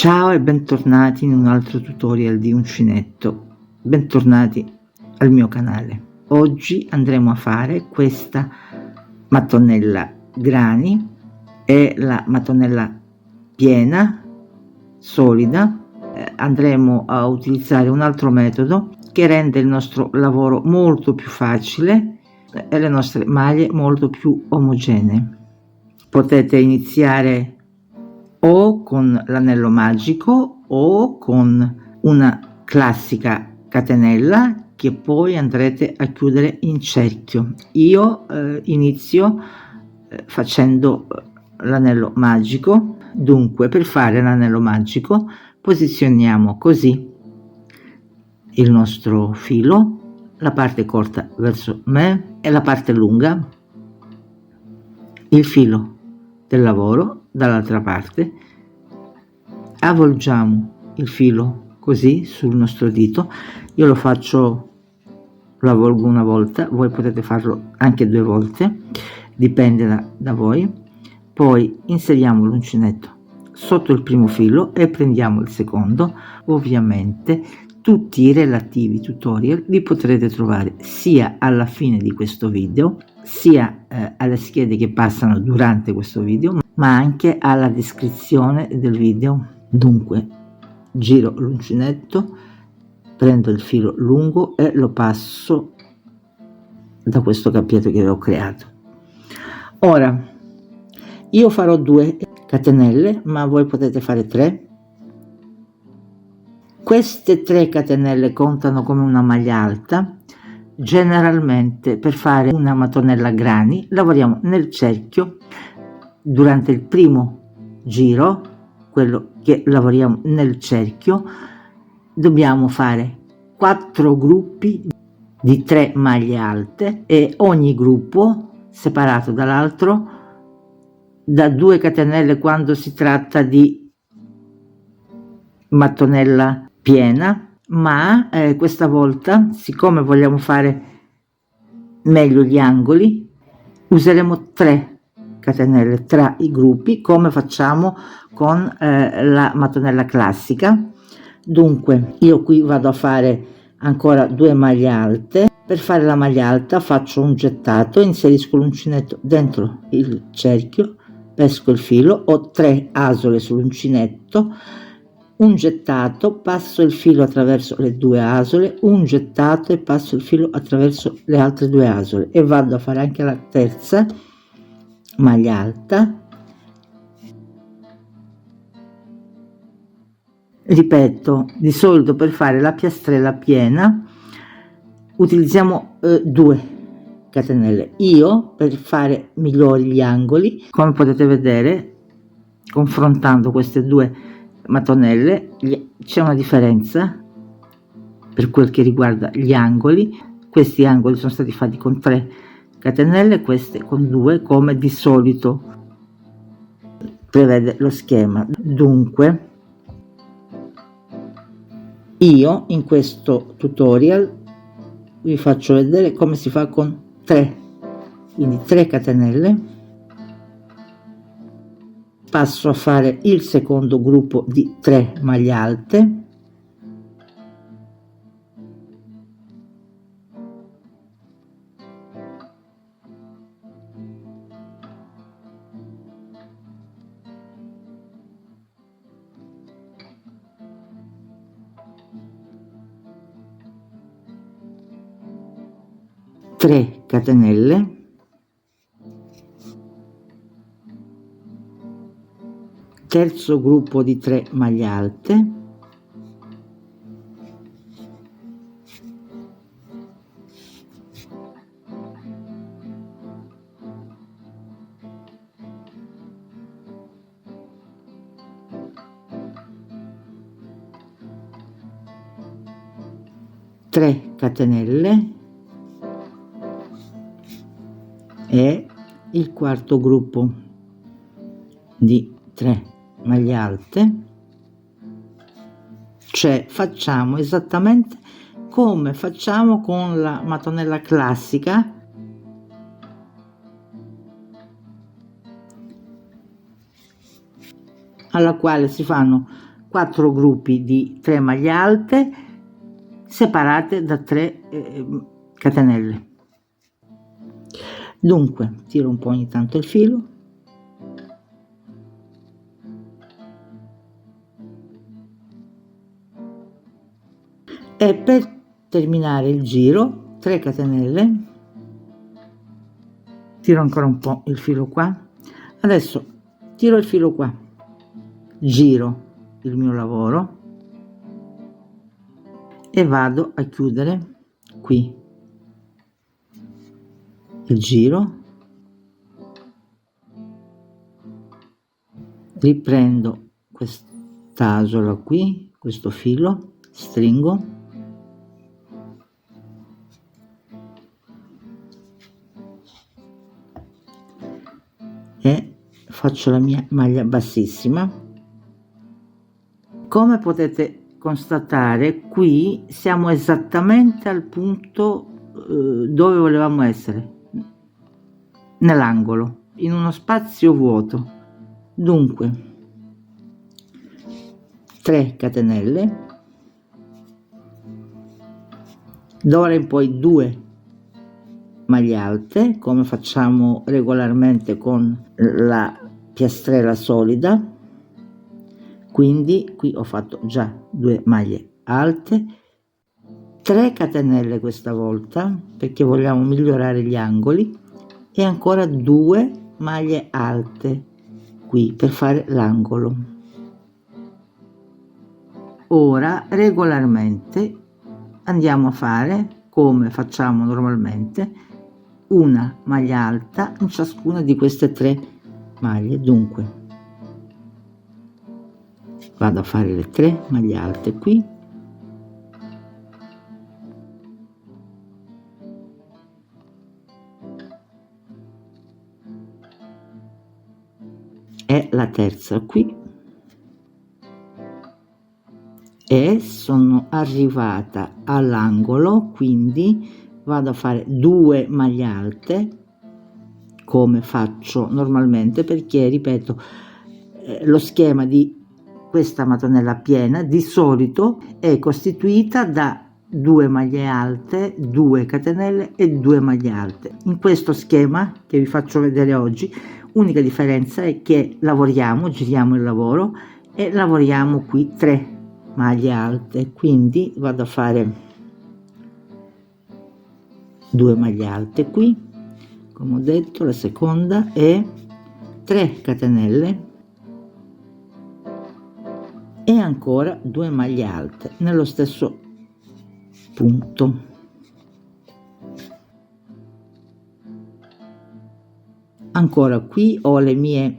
Ciao e bentornati in un altro tutorial di uncinetto, bentornati al mio canale. Oggi andremo a fare questa mattonella grani, è la mattonella piena, solida. Andremo a utilizzare un altro metodo che rende il nostro lavoro molto più facile e le nostre maglie molto più omogenee. Potete iniziare o con l'anello magico o con una classica catenella che poi andrete a chiudere in cerchio. Io inizio facendo l'anello magico. Dunque, per fare l'anello magico posizioniamo così il nostro filo, la parte corta verso me e la parte lunga, il filo del lavoro dall'altra parte, avvolgiamo il filo così sul nostro dito. Io lo avvolgo una volta, voi potete farlo anche 2 volte, dipende da voi. Poi inseriamo l'uncinetto sotto il primo filo e prendiamo il secondo. Ovviamente tutti i relativi tutorial li potrete trovare sia alla fine di questo video, sia alle schede che passano durante questo video, ma anche alla descrizione del video. Dunque giro l'uncinetto, prendo il filo lungo e lo passo da questo cappietto che ho creato. Ora io farò 2 catenelle, ma voi potete fare 3. Queste 3 catenelle contano come una maglia alta. Generalmente per fare una mattonella grani lavoriamo nel cerchio. Durante il primo giro, quello che lavoriamo nel cerchio, dobbiamo fare 4 gruppi di 3 maglie alte e ogni gruppo separato dall'altro da 2 catenelle quando si tratta di mattonella piena, ma questa volta, siccome vogliamo fare meglio gli angoli, useremo 3 catenelle tra i gruppi come facciamo con la mattonella classica. Dunque io qui vado a fare ancora 2 maglie alte. Per fare la maglia alta faccio un gettato, inserisco l'uncinetto dentro il cerchio, pesco il filo, ho 3 asole sull'uncinetto, un gettato, passo il filo attraverso le 2 asole, un gettato e passo il filo attraverso le altre 2 asole e vado a fare anche la terza maglia alta. Ripeto, di solito per fare la piastrella piena utilizziamo 2 catenelle. Io, per fare migliori gli angoli, come potete vedere confrontando queste 2 mattonelle, c'è una differenza per quel che riguarda gli angoli. Questi angoli sono stati fatti con 3 catenelle, queste con 2, come di solito prevede lo schema. Dunque io in questo tutorial vi faccio vedere come si fa con 3, quindi 3 catenelle. Passo a fare il secondo gruppo di 3 maglie alte, catenelle, terzo gruppo di 3 maglie alte, catenelle e il quarto gruppo di 3 maglie alte. Cioè facciamo esattamente come facciamo con la mattonella classica, alla quale si fanno 4 gruppi di 3 maglie alte separate da 3 catenelle. Dunque tiro un po' ogni tanto il filo e per terminare il giro 3 catenelle, tiro ancora un po' il filo qua, adesso tiro il filo qua, giro il mio lavoro e vado a chiudere qui il giro, riprendo quest'asola qui, questo filo, stringo e faccio la mia maglia bassissima. Come potete constatare, qui siamo esattamente al punto dove volevamo essere, nell'angolo, in uno spazio vuoto. Dunque 3 catenelle, d'ora in poi 2 maglie alte come facciamo regolarmente con la piastrella solida, quindi qui ho fatto già 2 maglie alte, 3 catenelle questa volta perché vogliamo migliorare gli angoli e ancora 2 maglie alte qui per fare l'angolo. Ora regolarmente andiamo a fare, come facciamo normalmente, una maglia alta in ciascuna di queste 3 maglie. Dunque vado a fare le 3 maglie alte qui e la terza qui e sono arrivata all'angolo, quindi vado a fare 2 maglie alte come faccio normalmente, perché ripeto lo schema di questa mattonella piena di solito è costituita da 2 maglie alte, 2 catenelle e 2 maglie alte. In questo schema che vi faccio vedere oggi, unica differenza è che lavoriamo, giriamo il lavoro e lavoriamo qui 3 maglie alte, quindi vado a fare 2 maglie alte qui, come ho detto, la seconda, e 3 catenelle e ancora 2 maglie alte nello stesso punto. Ancora qui ho le mie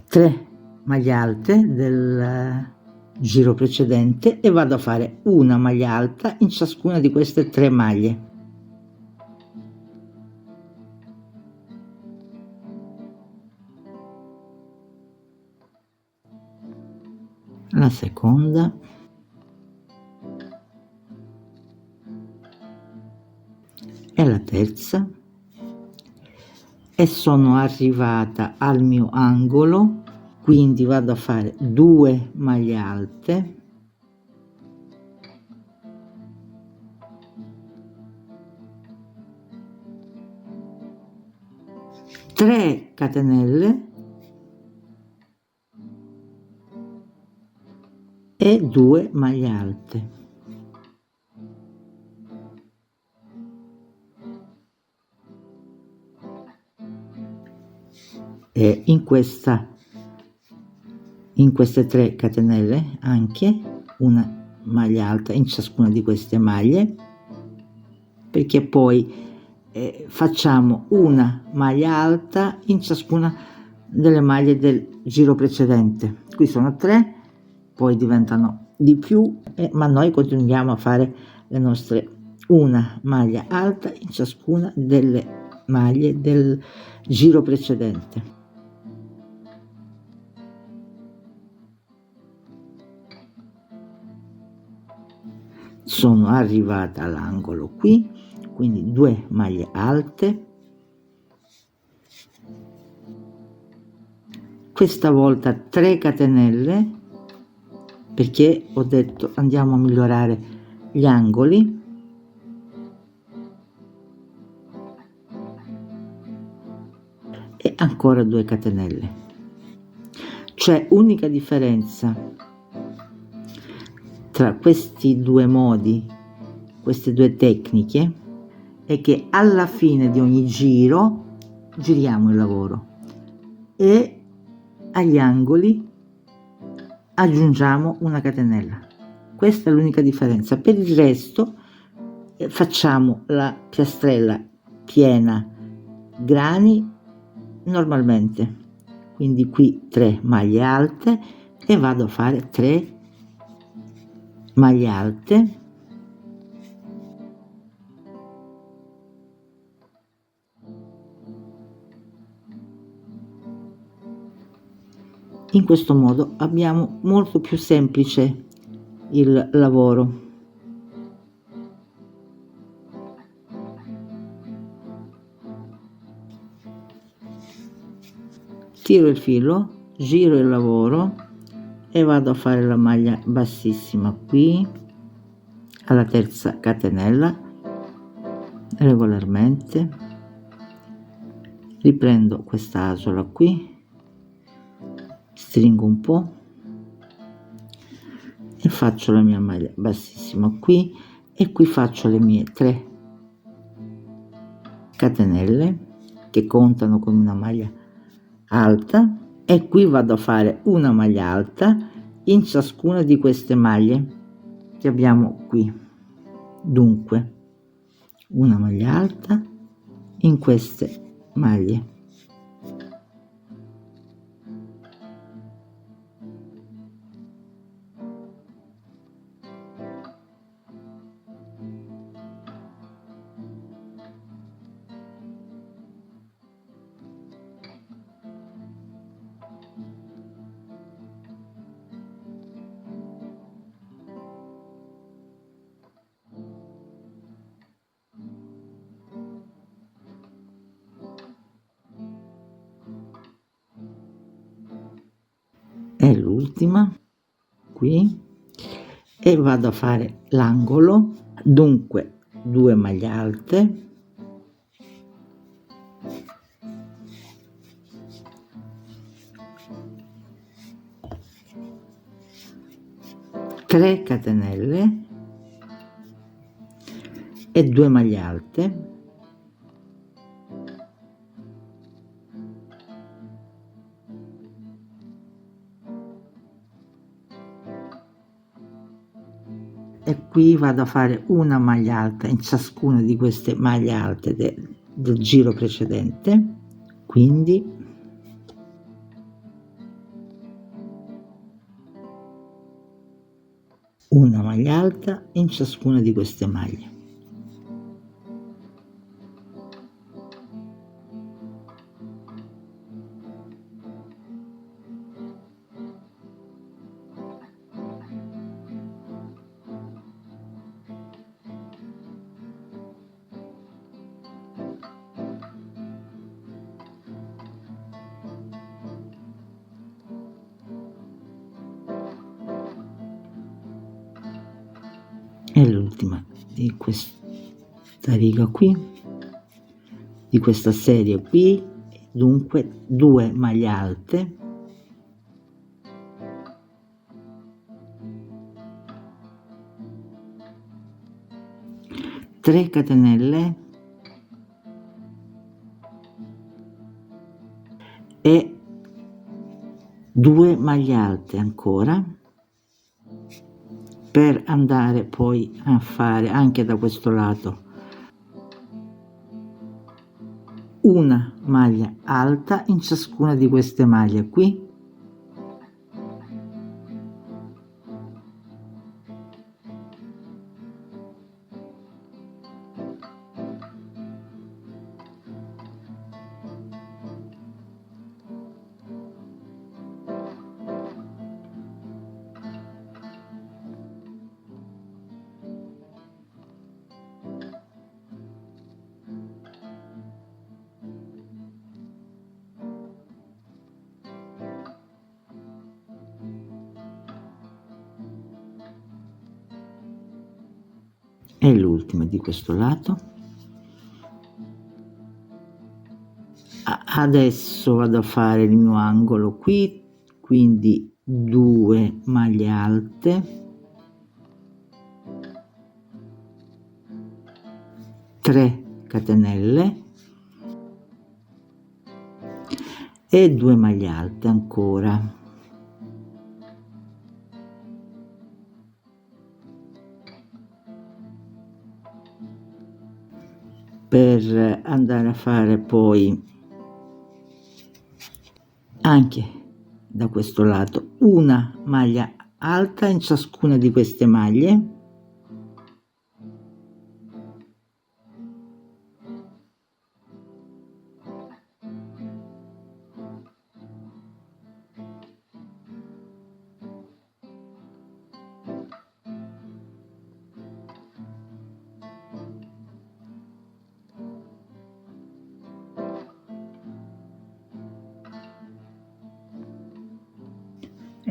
3 maglie alte del giro precedente e vado a fare una maglia alta in ciascuna di queste 3 maglie. La seconda e la terza e sono arrivata al mio angolo, quindi vado a fare 2 maglie alte, tre catenelle e 2 maglie alte. E in queste 3 catenelle anche una maglia alta in ciascuna di queste maglie, perché poi facciamo una maglia alta in ciascuna delle maglie del giro precedente. Qui sono 3, poi diventano di più, ma noi continuiamo a fare le nostre una maglia alta in ciascuna delle maglie del giro precedente. Sono arrivata all'angolo qui, quindi 2 maglie alte, questa volta 3 catenelle, perché ho detto andiamo a migliorare gli angoli, e ancora 2 catenelle. Cioè, unica differenza tra questi due modi, queste due tecniche, è che alla fine di ogni giro giriamo il lavoro e agli angoli aggiungiamo una catenella. Questa è l'unica differenza. Per il resto facciamo la piastrella piena grani normalmente, quindi qui 3 maglie alte e vado a fare 3 maglie alte, in questo modo abbiamo molto più semplice il lavoro. Tiro il filo, giro il lavoro e vado a fare la maglia bassissima qui alla terza catenella regolarmente, riprendo questa asola qui, stringo un po' e faccio la mia maglia bassissima qui e qui faccio le mie 3 catenelle che contano come una maglia alta e qui vado a fare una maglia alta in ciascuna di queste maglie che abbiamo qui. Dunque una maglia alta in queste maglie, è l'ultima qui e vado a fare l'angolo, dunque 2 maglie alte, tre catenelle e 2 maglie alte, e qui vado a fare una maglia alta in ciascuna di queste maglie alte del giro precedente, quindi una maglia alta in ciascuna di queste maglie. E l'ultima di questa riga qui, di questa serie qui, dunque 2 maglie alte, tre catenelle e 2 maglie alte ancora, per andare poi a fare anche da questo lato una maglia alta in ciascuna di queste maglie qui, e l'ultima di questo lato. Adesso vado a fare il mio angolo qui, quindi 2 maglie alte, 3 catenelle e 2 maglie alte ancora. Per andare a fare poi anche da questo lato una maglia alta in ciascuna di queste maglie,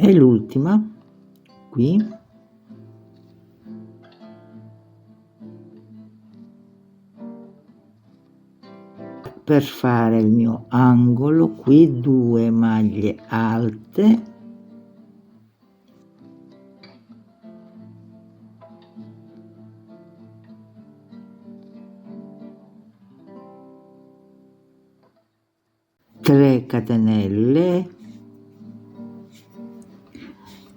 e l'ultima qui, per fare il mio angolo qui 2 maglie alte, tre catenelle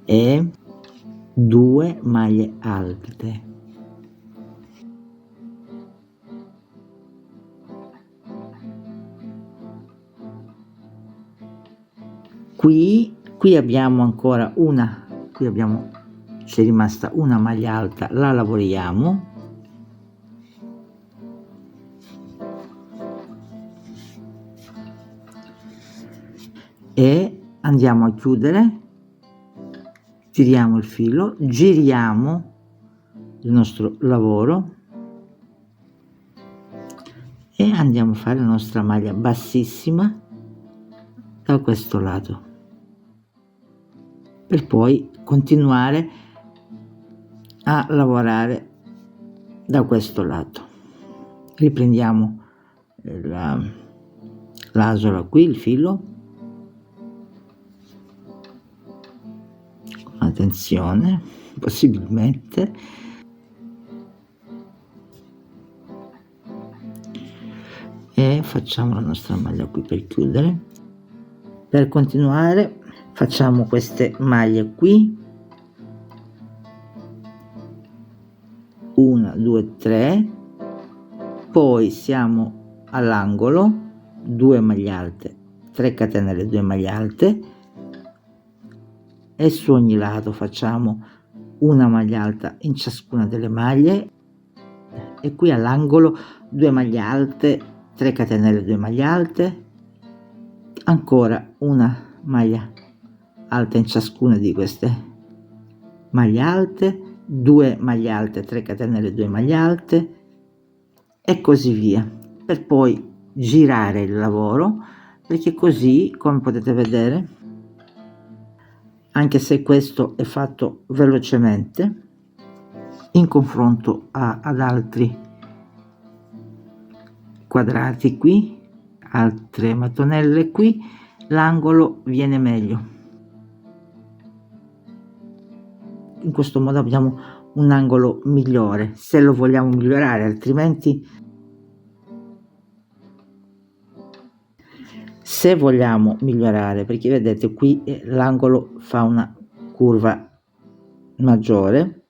e 2 maglie alte. Qui abbiamo ancora una, c'è rimasta una maglia alta, la lavoriamo, e andiamo a chiudere, tiriamo il filo, giriamo il nostro lavoro e andiamo a fare la nostra maglia bassissima da questo lato, per poi continuare a lavorare da questo lato. Riprendiamo l'asola qui, il filo, con attenzione possibilmente, e facciamo la nostra maglia qui per chiudere. Per continuare facciamo queste maglie qui, 1 2 3, poi siamo all'angolo, 2 maglie alte, 3 catenelle, 2 maglie alte, e su ogni lato facciamo una maglia alta in ciascuna delle maglie, e qui all'angolo 2 maglie alte, 3 catenelle, 2 maglie alte, ancora una maglia alta in ciascuna di queste maglie alte, 2 maglie alte, 3 catenelle, 2 maglie alte, e così via, per poi girare il lavoro, perché così, come potete vedere, anche se questo è fatto velocemente in confronto ad altri quadrati qui, altre mattonelle qui, l'angolo viene meglio. In questo modo abbiamo un angolo migliore, se lo vogliamo migliorare, altrimenti, se vogliamo migliorare, perché vedete qui l'angolo fa una curva maggiore,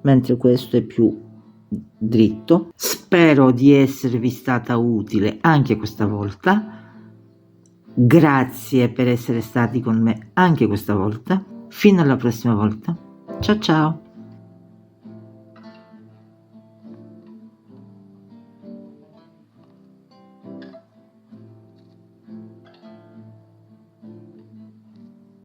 mentre questo è più dritto. Spero di esservi stata utile anche questa volta. Grazie per essere stati con me anche questa volta. Fino alla prossima volta. Ciao ciao.